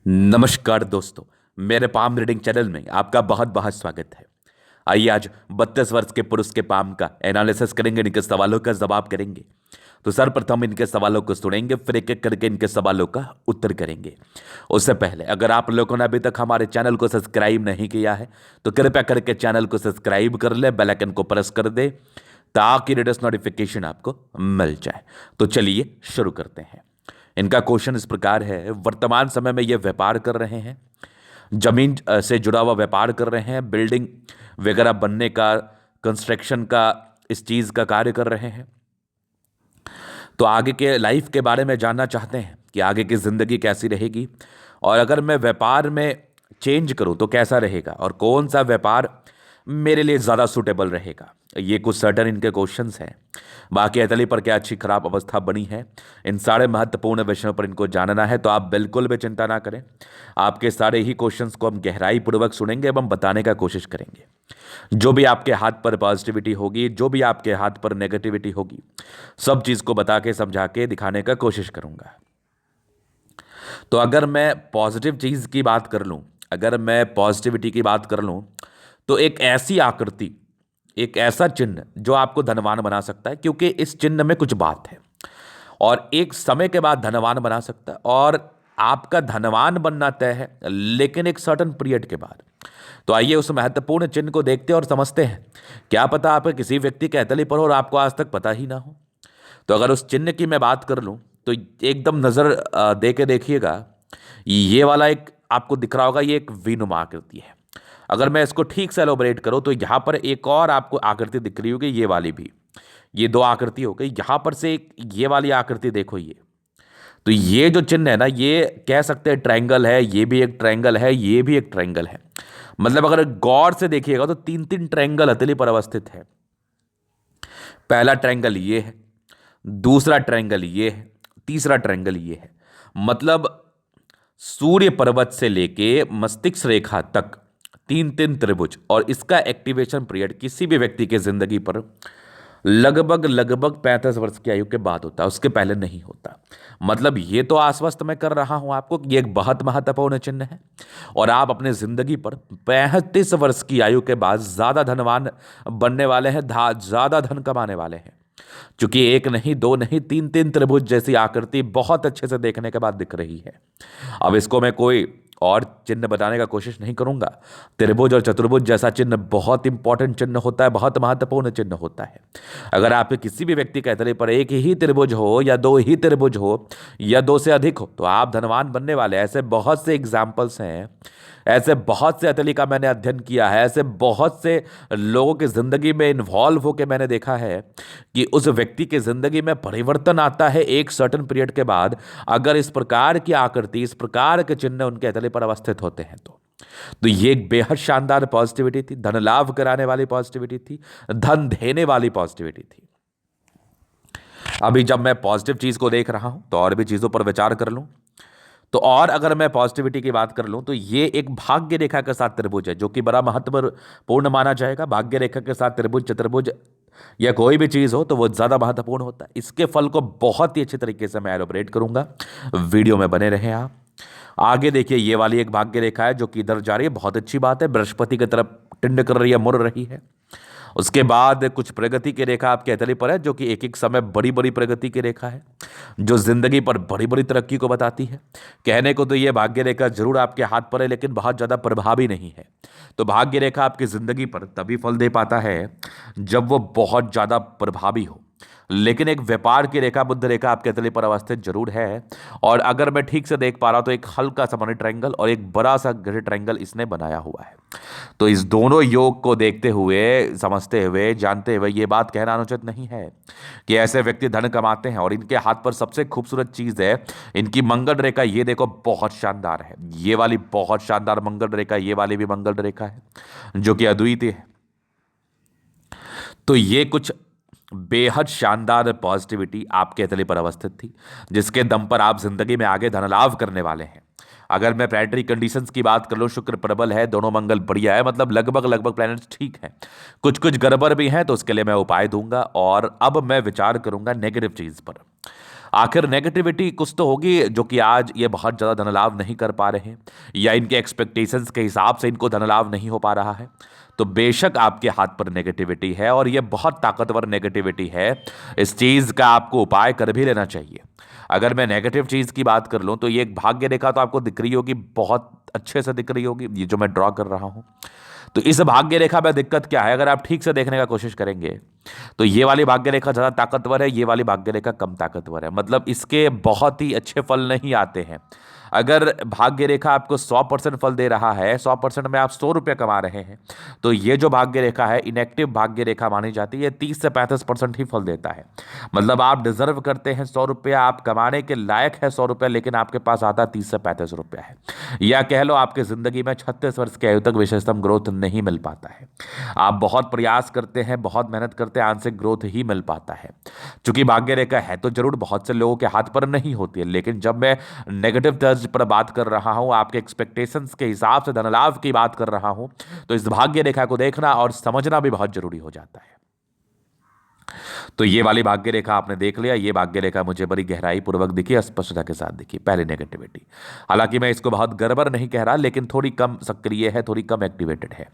नमस्कार दोस्तों। मेरे पाम रीडिंग चैनल में आपका बहुत बहुत स्वागत है। आइए आज 32 वर्ष के पुरुष के पाम का एनालिसिस करेंगे, इनके सवालों का जवाब करेंगे। तो सर्वप्रथम इनके सवालों को सुनेंगे, फिर एक एक करके इनके सवालों का उत्तर करेंगे। उससे पहले अगर आप लोगों ने अभी तक हमारे चैनल को सब्सक्राइब नहीं किया है तो कृपया करके चैनल को सब्सक्राइब कर ले, बेल आइकन को प्रेस कर दे ताकि लेटेस्ट नोटिफिकेशन आपको मिल जाए। तो चलिए शुरू करते हैं। इनका क्वेश्चन इस प्रकार है, वर्तमान समय में ये व्यापार कर रहे हैं, जमीन से जुड़ा हुआ व्यापार कर रहे हैं, बिल्डिंग वगैरह बनने का, कंस्ट्रक्शन का, इस चीज़ का कार्य कर रहे हैं। तो आगे के लाइफ के बारे में जानना चाहते हैं कि आगे की ज़िंदगी कैसी रहेगी, और अगर मैं व्यापार में चेंज करूं तो कैसा रहेगा, और कौन सा व्यापार मेरे लिए ज़्यादा सूटेबल रहेगा। ये कुछ सर्टन इनके क्वेश्चंस हैं। बाकी इटली पर क्या अच्छी खराब अवस्था बनी है, इन सारे महत्वपूर्ण विषयों पर इनको जानना है। तो आप बिल्कुल भी चिंता ना करें, आपके सारे ही क्वेश्चंस को हम गहराई पूर्वक सुनेंगे एवं बताने का कोशिश करेंगे। जो भी आपके हाथ पर पॉजिटिविटी होगी, जो भी आपके हाथ पर नेगेटिविटी होगी, सब चीज़ को बता के समझा के दिखाने का कोशिश करूंगा। तो अगर मैं पॉजिटिव चीज़ की बात कर लूँ, अगर मैं पॉजिटिविटी की बात कर लूँ, तो एक ऐसी आकृति, एक ऐसा चिन्ह जो आपको धनवान बना सकता है, क्योंकि इस चिन्ह में कुछ बात है और एक समय के बाद धनवान बना सकता है। और आपका धनवान बनना तय है, लेकिन एक सर्टन पीरियड के बाद। तो आइए उस महत्वपूर्ण चिन्ह को देखते हैं और समझते हैं। क्या पता आप किसी व्यक्ति के अतली पर हो और आपको आज तक पता ही ना हो। तो अगर उस चिन्ह की मैं बात कर लूँ तो एकदम नज़र दे के देखिएगा। ये वाला एक आपको दिख रहा होगा, ये एक विनुमा आकृति है। अगर मैं इसको ठीक से एलोबरेट करूँ तो यहाँ पर एक और आपको आकृति दिख रही होगी, ये वाली भी। ये दो आकृति हो गई। यहाँ पर से एक ये वाली आकृति देखो, ये तो ये जो चिन्ह है ना, ये कह सकते हैं ट्रायंगल है, ये भी एक ट्रायंगल है, ये भी एक ट्रायंगल है। मतलब अगर गौर से देखिएगा तो तीन तीन ट्रायंगल हथेली पर अवस्थित है। पहला ट्रायंगल ये है, दूसरा ट्रायंगल ये है, तीसरा ट्रायंगल ये है। मतलब सूर्य पर्वत से लेके मस्तिष्क रेखा तक तीन तीन त्रिभुज, और इसका एक्टिवेशन पीरियड किसी भी व्यक्ति के जिंदगी पर लगभग लगभग 35 वर्ष की आयु के बाद होता है, उसके पहले नहीं होता। मतलब ये तो आश्वस्त मैं कर रहा हूं आपको कि ये एक बहुत महत्वपूर्ण चिन्ह है, और आप अपने जिंदगी पर 35 वर्ष की आयु के बाद ज्यादा धनवान बनने वाले हैं, ज्यादा धन कमाने वाले हैं। क्योंकि एक नहीं, दो नहीं, तीन तीन त्रिभुज जैसी आकृति बहुत अच्छे से देखने के बाद दिख रही है। अब इसको मैं कोई और चिन्ह बताने का कोशिश नहीं करूंगा। त्रिभुज और चतुर्भुज जैसा चिन्ह बहुत इंपॉर्टेंट चिन्ह होता है, बहुत महत्वपूर्ण चिन्ह होता है। अगर आपके किसी भी व्यक्ति के चेहरे पर एक ही त्रिभुज हो या दो ही त्रिभुज हो या दो से अधिक हो तो आप धनवान बनने वाले। ऐसे बहुत से एग्जाम्पल्स हैं, ऐसे बहुत से अतली का मैंने अध्ययन किया है, ऐसे बहुत से लोगों की जिंदगी में इन्वॉल्व होकर मैंने देखा है कि उस व्यक्ति की जिंदगी में परिवर्तन आता है एक सर्टन पीरियड के बाद, अगर इस प्रकार की आकृति, इस प्रकार के चिन्ह उनके अतले पर अवस्थित होते हैं। तो ये एक बेहद शानदार पॉजिटिविटी थी, धन लाभ कराने वाली पॉजिटिविटी थी, धन देने वाली पॉजिटिविटी थी। अभी जब मैं पॉजिटिव चीज को देख रहा हूं तो और भी चीजों पर विचार कर लूं, तो और अगर मैं पॉजिटिविटी की बात कर लूं तो ये एक भाग्य रेखा के साथ त्रिभुज है, जो कि बड़ा महत्वपूर्ण माना जाएगा। भाग्य रेखा के साथ त्रिभुज, चतुर्भुज या कोई भी चीज हो तो वो ज्यादा महत्वपूर्ण होता है। इसके फल को बहुत ही अच्छे तरीके से मैं एलोबरेट करूंगा, वीडियो में बने रहें आप। आगे देखिए, ये वाली एक भाग्य रेखा है जो कि इधर जा रही है, बहुत अच्छी बात है, बृहस्पति की तरफ टिंड कर रही है, मुड़ रही है। उसके बाद कुछ प्रगति की रेखा आपके हथेली पर है, जो कि एक एक समय बड़ी बड़ी प्रगति की रेखा है, जो जिंदगी पर बड़ी बड़ी तरक्की को बताती है। कहने को तो ये भाग्य रेखा जरूर आपके हाथ पर है, लेकिन बहुत ज़्यादा प्रभावी नहीं है। तो भाग्य रेखा आपकी जिंदगी पर तभी फल दे पाता है जब वो बहुत ज़्यादा प्रभावी हो। लेकिन एक व्यापार की रेखा, बुद्ध रेखा आपके हथेली पर अवस्थित जरूर है। और अगर मैं ठीक से देख पा रहा हूं तो एक हल्का सा मनी ट्रायंगल और एक बड़ा सा ग्रेट ट्रायंगल इसने बनाया हुआ है। तो इस दोनों योग को देखते हुए, समझते हुए, जानते हुए ये बात कहना अनुचित नहीं है कि ऐसे व्यक्ति धन कमाते हैं। और इनके हाथ पर सबसे खूबसूरत चीज है इनकी मंगल रेखा। ये देखो, बहुत शानदार है, ये वाली बहुत शानदार मंगल रेखा, ये वाली भी मंगल रेखा है जो कि अद्वितीय है। तो ये कुछ बेहद शानदार पॉजिटिविटी आपके हथेली पर अवस्थित थी, जिसके दम पर आप जिंदगी में आगे धन लाभ करने वाले हैं। अगर मैं प्लैनेटरी कंडीशंस की बात कर लूं, शुक्र प्रबल है, दोनों मंगल बढ़िया है, मतलब लगभग लगभग प्लैनेट्स ठीक हैं। कुछ कुछ गड़बड़ भी हैं, तो उसके लिए मैं उपाय दूंगा। और अब मैं विचार करूंगा नेगेटिव चीज पर। आखिर नेगेटिविटी कुछ तो होगी जो कि आज ये बहुत ज़्यादा धन लाभ नहीं कर पा रहे हैं, या इनके एक्सपेक्टेशंस के हिसाब से इनको धन लाभ नहीं हो पा रहा है। तो बेशक आपके हाथ पर नेगेटिविटी है और ये बहुत ताकतवर नेगेटिविटी है। इस चीज़ का आपको उपाय कर भी लेना चाहिए। अगर मैं नेगेटिव चीज़ की बात कर लूँ तो ये एक भाग्य रेखा तो आपको दिख रही होगी, बहुत अच्छे से दिख रही होगी, ये जो मैं ड्रॉ कर रहा हूँ। तो इस भाग्य रेखा में दिक्कत क्या है, अगर आप ठीक से देखने का कोशिश करेंगे तो ये वाली भाग्य रेखा ज़्यादा ताकतवर है, ये वाली भाग्य रेखा कम ताकतवर है। मतलब इसके बहुत ही अच्छे फल नहीं आते हैं। अगर भाग्य रेखा आपको 100% फल दे रहा है, 100% में आप 100 रुपये कमा रहे हैं, तो ये जो भाग्य रेखा है इनएक्टिव भाग्य रेखा मानी जाती है, 30 से 35% ही फल देता है। मतलब आप डिजर्व करते हैं 100 रुपया, आप कमाने के लायक है 100 रुपया, लेकिन आपके पास आता 30 से 35 रुपया है। या कह लो आपकी जिंदगी में 36 वर्ष की आयु तक विशेषतम ग्रोथ नहीं मिल पाता है। आप बहुत प्रयास करते हैं, बहुत मेहनत करते हैं, आंशिक ग्रोथ ही मिल पाता है। चूंकि भाग्य रेखा है तो जरूर बहुत से लोगों के हाथ पर नहीं होती है, लेकिन जब मैं नेगेटिव तर्ज पर बात कर रहा हूं, आपके एक्सपेक्टेशंस के हिसाब से धन लाभ की बात कर रहा हूं, तो इस भाग्य रेखा को देखना और समझना भी बहुत जरूरी हो जाता है। तो ये वाली भाग्य रेखा आपने देख लिया, ये भाग्य रेखा मुझे बड़ी गहराई पूर्वक दिखी, स्पष्टता के साथ दिखी, पहली नेगेटिविटी। हालांकि मैं इसको बहुत गड़बड़ नहीं कह रहा, लेकिन थोड़ी कम सक्रिय है, थोड़ी कम एक्टिवेटेड है।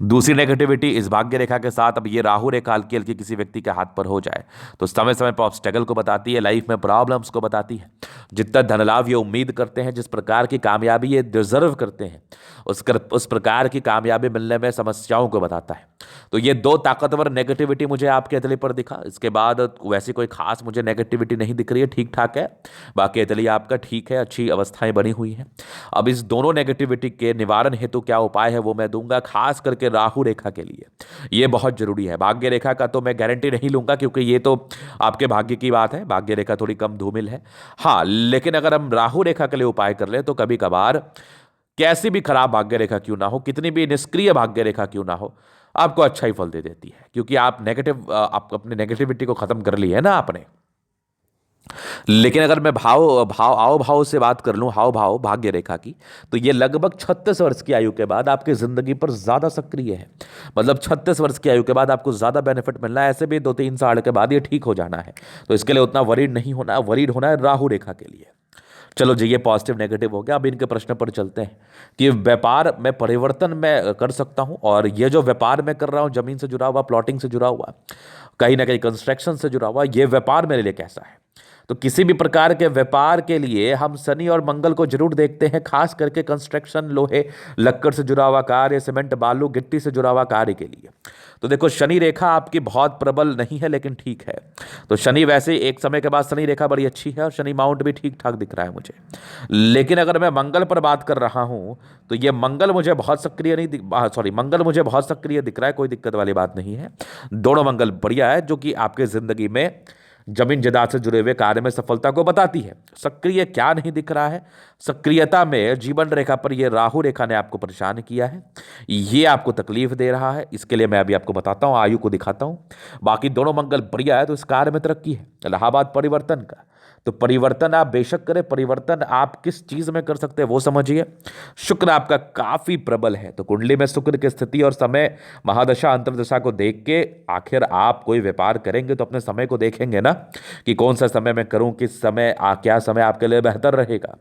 दूसरी नेगेटिविटी इस भाग्य रेखा के साथ, अब ये राहु रेखा हल्की हल्की किसी व्यक्ति के हाथ पर हो जाए तो समय समय पर ऑब्स्टेकल को बताती है, लाइफ में प्रॉब्लम्स को बताती है। जितना धन लाभ ये उम्मीद करते हैं, जिस प्रकार की कामयाबी ये डिजर्व करते हैं, उस प्रकार की कामयाबी मिलने में समस्याओं को बताता है। तो ये दो ताकतवर नेगेटिविटी मुझे आपके अतली पर दिखा। इसके बाद वैसी कोई खास मुझे नेगेटिविटी नहीं दिख रही है, ठीक ठाक है। बाकी अतली आपका ठीक है, अच्छी अवस्थाएं बनी हुई हैं। अब इस दोनों नेगेटिविटी के निवारण हेतु क्या उपाय है वो मैं दूंगा, खास करके राहु रेखा के लिए ये बहुत जरूरी है। भाग्य रेखा का तो मैं गारंटी नहीं लूंगा, क्योंकि ये तो आपके भाग्य की बात है, भाग्य रेखा थोड़ी कम धूमिल है। हाँ, लेकिन अगर हम राहु रेखा के लिए उपाय कर ले तो कभी कभार कैसी भी खराब भाग्य रेखा क्यों ना हो, कितनी भी निष्क्रिय भाग्य रेखा क्यों ना हो, आपको अच्छा ही फल दे देती है। क्योंकि आप अपने नेगेटिविटी को खत्म कर ली है ना आपने। लेकिन अगर मैं भाव भाव आओ भाव से बात कर लूं, हाव भाव भाग्य रेखा की, तो ये लगभग 36 वर्ष की आयु के बाद आपकी जिंदगी पर ज्यादा सक्रिय है। मतलब 36 वर्ष की आयु के बाद आपको ज्यादा बेनिफिट मिलना है। ऐसे भी 2-3 साल के बाद ये ठीक हो जाना है, तो इसके लिए उतना वरीड नहीं होना, वरीड होना है राहु रेखा के लिए। चलो जी, ये पॉजिटिव नेगेटिव हो गया। अब इनके प्रश्न पर चलते हैं कि व्यापार में परिवर्तन मैं कर सकता हूं, और ये जो व्यापार मैं कर रहा हूं, जमीन से जुड़ा हुआ, प्लॉटिंग से जुड़ा हुआ, कहीं ना कहीं कंस्ट्रक्शन से जुड़ा हुआ, ये व्यापार मेरे लिए कैसा है। तो किसी भी प्रकार के व्यापार के लिए हम शनि और मंगल को जरूर देखते हैं, खास करके कंस्ट्रक्शन, लोहे लक्कड़ से जुड़ा हुआ कार्य, सीमेंट बालू गिट्टी से जुड़ा हुआ कार्य के लिए। तो देखो, शनि रेखा आपकी बहुत प्रबल नहीं है, लेकिन ठीक है। तो शनि वैसे एक समय के बाद शनि रेखा बड़ी अच्छी है, और शनि माउंट भी ठीक ठाक दिख रहा है मुझे। लेकिन अगर मैं मंगल पर बात कर रहा हूं तो ये मंगल मुझे बहुत सक्रिय नहीं सॉरी, मंगल मुझे बहुत सक्रिय दिख रहा है, कोई दिक्कत वाली बात नहीं है। दोनों मंगल बढ़िया है, जो कि आपके जिंदगी में जमीन जायदाद से जुड़े हुए कार्य में सफलता को बताती है। सक्रिय क्या नहीं दिख रहा है, सक्रियता में जीवन रेखा पर यह राहु रेखा ने आपको परेशान किया है, ये आपको तकलीफ दे रहा है। इसके लिए मैं अभी आपको बताता हूं, आयु को दिखाता हूं। बाकी दोनों मंगल बढ़िया है, तो इस कार्य में तरक्की है। इलाहाबाद परिवर्तन का, तो परिवर्तन आप बेशक करें, परिवर्तन आप किस चीज में कर सकते हैं वो समझिए। शुक्र आपका काफी प्रबल है, तो कुंडली में शुक्र की स्थिति और समय, महादशा अंतर्दशा को देख के आखिर आप कोई व्यापार करेंगे तो अपने समय को देखेंगे ना, कि कौन सा समय मैं करूं, किस समय क्या समय आपके लिए बेहतर रहेगा।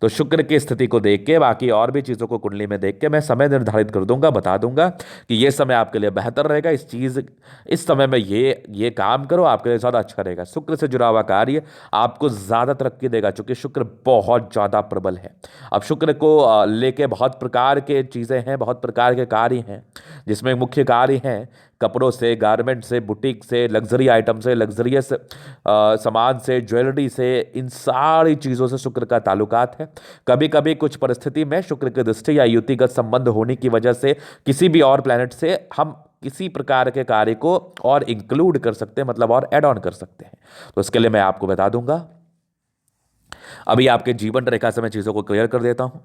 तो शुक्र की स्थिति को देख के, बाकी और भी चीजों को कुंडली में देख के मैं समय निर्धारित कर दूंगा, बता दूंगा कि ये समय आपके लिए बेहतर रहेगा, इस समय में ये काम करो, आपके लिए ज्यादा अच्छा रहेगा। शुक्र से जुड़ा हुआ कार्य आपको ज्यादा तरक्की देगा, क्योंकि शुक्र बहुत ज्यादा प्रबल है। अब शुक्र को लेके बहुत प्रकार के चीजें हैं, बहुत प्रकार के कार्य हैं, जिसमें मुख्य कार्य हैं कपड़ों से, गारमेंट से, बुटीक से, लग्जरी आइटम से, लग्जरियस सामान से, ज्वेलरी से, इन सारी चीज़ों से शुक्र का ताल्लुकात है। कभी कभी कुछ परिस्थिति में शुक्र की दृष्टि या युतिगत संबंध होने की वजह से किसी भी और प्लैनेट से हम किसी प्रकार के कार्य को और इंक्लूड कर सकते हैं, मतलब और ऐड ऑन कर सकते हैं। तो इसके लिए मैं आपको बता दूंगा अभी आपके जीवन रेखा से मैं चीज़ों को क्लियर कर देता हूं।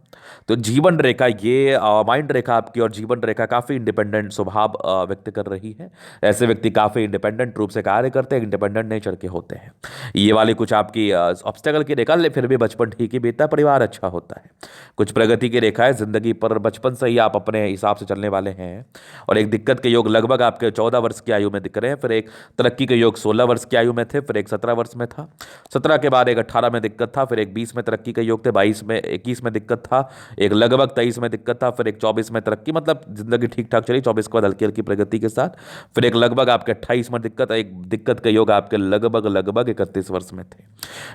तो जीवन रेखा ये माइंड रेखा आपकी और जीवन रेखा काफ़ी इंडिपेंडेंट स्वभाव व्यक्त कर रही है। ऐसे व्यक्ति काफ़ी इंडिपेंडेंट रूप से कार्य करते हैं, इंडिपेंडेंट नेचर के होते हैं। ये वाली कुछ आपकी ऑब्स्टेकल की रेखा, ले फिर भी बचपन ठीक ही बीतता है, परिवार अच्छा होता है। कुछ प्रगति की रेखा है जिंदगी पर, बचपन से ही आप अपने हिसाब से चलने वाले हैं। और एक दिक्कत के योग लगभग आपके 14 वर्ष की आयु में दिख रहे हैं, फिर एक तरक्की के योग 16 वर्ष की आयु में थे, फिर एक 17 वर्ष में था, 17 के बाद एक 18 में दिक्कत था, फिर एक 20 में तरक्की के योग थे, 22 में 21 में दिक्कत था, एक लगभग 23 में दिक्कत था, फिर एक 24 में तरक्की, मतलब जिंदगी ठीक ठाक चली, 24 के बाद हल्की हल्की प्रगति के साथ, फिर एक लगभग आपके 28 में दिक्कत, एक दिक्कत के योग आपके लगभग लगभग 31 वर्ष में थे।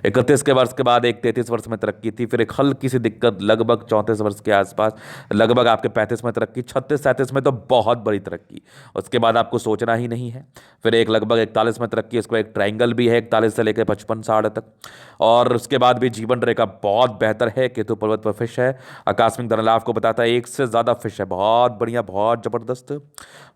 31 के वर्ष के बाद एक 33 वर्ष में तरक्की थी, फिर एक हल्की सी दिक्कत लगभग 34 वर्ष के आसपास, लगभग आपके 35 में तरक्की, 36 37 में तो बहुत बड़ी तरक्की, उसके बाद आपको सोचना ही नहीं है। फिर एक लगभग 41 में तरक्की, उसके बाद एक ट्राइंगल भी है 41 से लेकर 55 60 तक। और उसके बाद भी जीवन रेखा बहुत बेहतर है। केतु पर्वत पर फिश है, आकस्मिक धन लाभ को बताता है, एक से ज़्यादा फिश है, बहुत बढ़िया, बहुत ज़बरदस्त।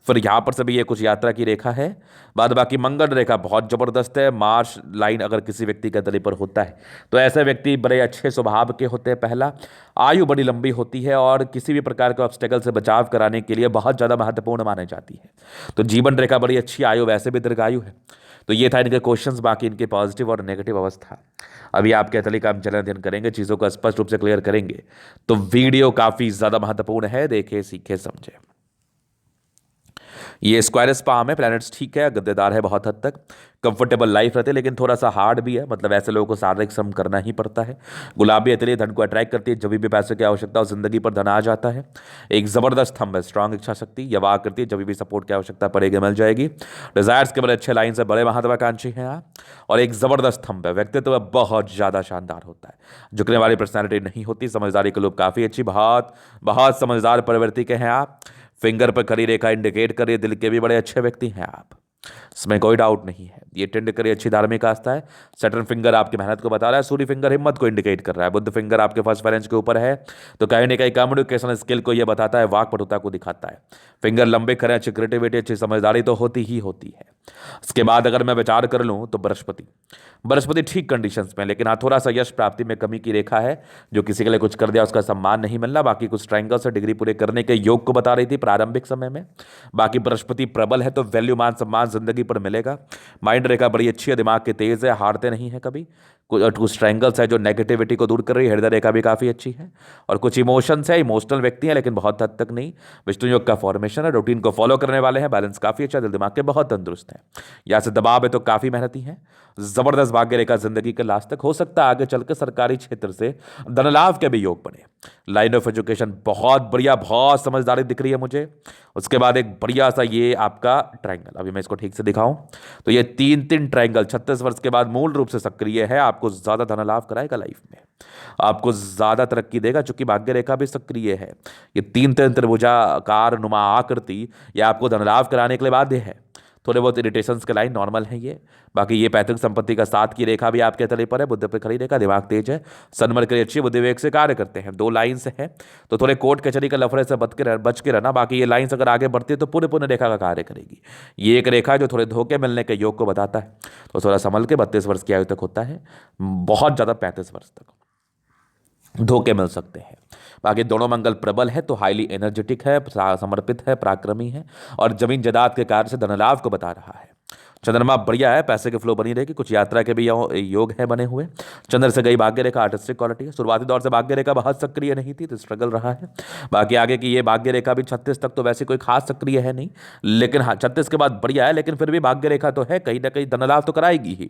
फिर यहाँ पर से भी ये कुछ यात्रा की रेखा है। बाद बाकी मंगल रेखा बहुत ज़बरदस्त है। मार्स लाइन अगर किसी व्यक्ति के तले पर होता है तो ऐसे व्यक्ति बड़े अच्छे स्वभाव के होते हैं। पहला, आयु बड़ी लंबी होती है और किसी भी प्रकार के ऑब्स्टेकल से बचाव कराने के लिए बहुत ज़्यादा महत्वपूर्ण मानी जाती है। तो जीवन रेखा बड़ी अच्छी, आयु वैसे भी दीर्घायु है। तो ये था इनके क्वेश्चंस, बाकी इनके पॉजिटिव और नेगेटिव अवस्था। अभी आपके तले का हम चलन अध्ययन करेंगे, चीज़ों को स्पष्ट रूप से क्लियर करेंगे। तो वीडियो काफ़ी ज़्यादा महत्वपूर्ण है, देखे सीखे समझे। ये स्क्वायरस पाम है, प्लैनेट्स ठीक है, गद्देदार है बहुत हद तक, कंफर्टेबल लाइफ रहती है, लेकिन थोड़ा सा हार्ड भी है, मतलब ऐसे लोगों को शारीरिक श्रम करना ही पड़ता है। गुलाबी इतनी धन को अट्रैक्ट करती है, जब भी पैसे की आवश्यकता हो जिंदगी पर धन आ जाता है। एक जबरदस्त थंब है, स्ट्रांग इच्छा शक्ति, यह वाह करती है, जब भी सपोर्ट की आवश्यकता पड़ेगी मिल जाएगी। डिजायर्स के बड़े अच्छे लाइन से, बड़े महत्वाकांक्षी हैं आप। और एक जबरदस्त थंब है, व्यक्तित्व बहुत ज्यादा शानदार होता है, झुकने वाली पर्सनैलिटी नहीं होती, समझदारी के लोग काफी अच्छी, बहुत बहुत समझदार प्रवृत्ति के हैं आप। फिंगर पर खड़ी रेखा इंडिकेट कर रही है दिल के भी बड़े अच्छे व्यक्ति हैं आप, इसमें कोई डाउट नहीं है। ये टेंड करी अच्छी धार्मिक आस्था है। सैटर्न फिंगर आपकी मेहनत को बता रहा है, सूर्य फिंगर हिम्मत को इंडिकेट कर रहा है, बुध फिंगर आपके फर्स्ट फाइनेंस के ऊपर है, तो कहीं ना कहीं कम्युनिकेशन स्किल को यह बताता है, वाकपटुता को दिखाता है। फिंगर लंबे करें, अच्छी क्रिएटिविटी, अच्छी समझदारी तो होती ही होती है। उसके बाद अगर मैं विचार कर लूँ तो बृहस्पति, बृहस्पति ठीक कंडीशंस में, लेकिन हाँ थोड़ा सा यश प्राप्ति में कमी की रेखा है, जो किसी के लिए कुछ कर दिया उसका सम्मान नहीं मिलना। बाकी कुछ ट्रायंगल से डिग्री पूरे करने के योग को बता रही थी प्रारंभिक समय में। बाकी बृहस्पति प्रबल है तो वैल्यू मान सम्मान जिंदगी पर मिलेगा। माइंड रेखा बड़ी अच्छी है, दिमाग के तेज है, हारते नहीं है कभी। कुछ ट्रायंगल्स है जो नेगेटिविटी को दूर कर रही है। हृदय रेखा भी काफ़ी अच्छी है। और कुछ इमोशंस है, इमोशनल व्यक्ति है लेकिन बहुत हद तक नहीं। विष्णु योग का फॉर्मेशन है, रूटीन को फॉलो करने वाले हैं, बैलेंस काफ़ी अच्छा, दिल दिमाग के बहुत तंदुरुस्त है। यहाँ से दबाव है तो काफ़ी मेहनती है। जबरदस्त भाग्य रेखा जिंदगी के लास्ट तक, हो सकता है आगे चलकर सरकारी क्षेत्र से धन लाभ के भी योग बने। लाइन ऑफ एजुकेशन बहुत बढ़िया, बहुत समझदारी दिख रही है मुझे। उसके बाद एक बढ़िया सा ये आपका ट्रायंगल, अभी मैं इसको ठीक से दिखाऊं तो ये तीन तीन ट्रायंगल 36 वर्ष के बाद मूल रूप से सक्रिय है, आपको ज्यादा धन लाभ कराएगा लाइफ में, आपको ज्यादा तरक्की देगा, चूंकि भाग्य रेखा भी सक्रिय है। ये तीन तीन त्रिभुजाकार नुमा आकृति ये आपको धन लाभ कराने के लिए बाध्य है। थोड़े बहुत इरिटेशंस के लाइन नॉर्मल है ये। बाकी ये पैतृक संपत्ति का 7 की रेखा भी आपके तले पर है, बुद्ध पे खड़ी रेखा, दिमाग तेज है, सनमर के लिए अच्छी, बुद्धि विवेक से कार्य करते हैं। 2 लाइन्स है तो थोड़े कोर्ट कचहरी का लफड़े से बच के रहना। बाकी ये लाइन्स अगर आगे बढ़ती है तो पूरे पूर्ण रेखा का कार्य करेगी। ये एक रेखा है जो थोड़े धोखे मिलने के योग को बताता है, तो थोड़ा संभल के 32 वर्ष की आयु तक होता है, बहुत ज़्यादा 35 वर्ष तक धोखे मिल सकते हैं। बाकी दोनों मंगल प्रबल है तो हाईली एनर्जेटिक है, समर्पित है, पराक्रमी है और जमीन जायदाद के कार्य से धन लाभ को बता रहा है। चंद्रमा बढ़िया है, पैसे के फ्लो बनी रहेगी, कुछ यात्रा के भी योग है बने हुए। चंद्र से गई भाग्य रेखा आर्टिस्टिक क्वालिटी है। शुरुआती दौर से भाग्य रेखा बहुत सक्रिय नहीं थी तो स्ट्रगल रहा है। बाकी आगे की ये भाग्य रेखा भी 36 तक तो वैसे कोई खास सक्रिय है नहीं, लेकिन हाँ 36 के बाद बढ़िया है, लेकिन फिर भी भाग्य रेखा तो है, कहीं ना कहीं धन लाभ तो कराएगी ही।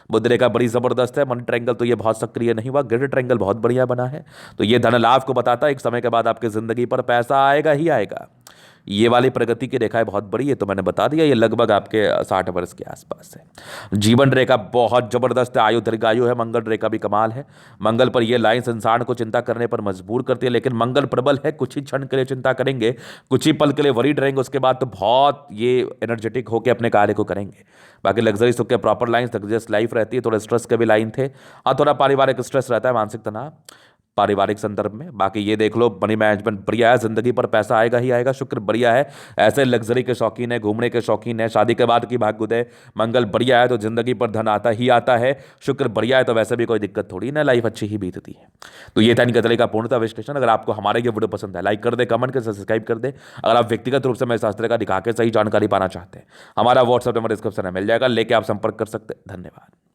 बुध रेखा बड़ी जबरदस्त है। मनी ट्रायंगल तो ये बहुत सक्रिय नहीं हुआ, ग्रेड ट्रायंगल बहुत बढ़िया बना है, तो ये धन लाभ को बताता है, एक समय के बाद आपकी जिंदगी पर पैसा आएगा ही आएगा। ये वाली प्रगति की रेखाएं बहुत बड़ी है तो मैंने बता दिया, ये लगभग आपके 60 वर्ष के आसपास है। जीवन रेखा बहुत जबरदस्त है, आयु दीर्घायु है। मंगल रेखा भी कमाल है। मंगल पर ये लाइन इंसान को चिंता करने पर मजबूर करती है, लेकिन मंगल प्रबल है, कुछ ही क्षण के लिए चिंता करेंगे, कुछ ही पल के लिए वरीड रहेंगे, उसके बाद तो बहुत ये एनर्जेटिक होकर अपने कार्य को करेंगे। बाकी लग्जरी सुख के प्रॉपर लाइन, लग्जरियस लाइफ रहती है। थोड़ा स्ट्रेस के भी लाइन थे, हाँ थोड़ा पारिवारिक स्ट्रेस रहता है, मानसिक तनाव। पारिवारिक संदर्भ में। बाकी ये देख लो, मनी मैनेजमेंट बढ़िया है, जिंदगी पर पैसा आएगा ही आएगा, शुक्र बढ़िया है, ऐसे लग्जरी के शौकीन है, घूमने के शौकीन है, शादी के बाद की भाग्योदय, मंगल बढ़िया है तो जिंदगी पर धन आता ही आता है, शुक्र बढ़िया है तो वैसे भी कोई दिक्कत थोड़ी ना, लाइफ अच्छी ही बीतती है। तो ये था इनके तरीका पूर्णतः विश्लेषण। अगर आपको हमारे ये वीडियो पसंद है, लाइक कर दे, कमेंट कर, सब्सक्राइब कर दे। अगर आप व्यक्तिगत रूप से मेरे शास्त्र का दिखा के सही जानकारी पाना चाहते हैं, हमारा व्हाट्सएप नंबर डिस्क्रिप्शन में मिल जाएगा, लेके आप संपर्क कर सकते हैं। धन्यवाद।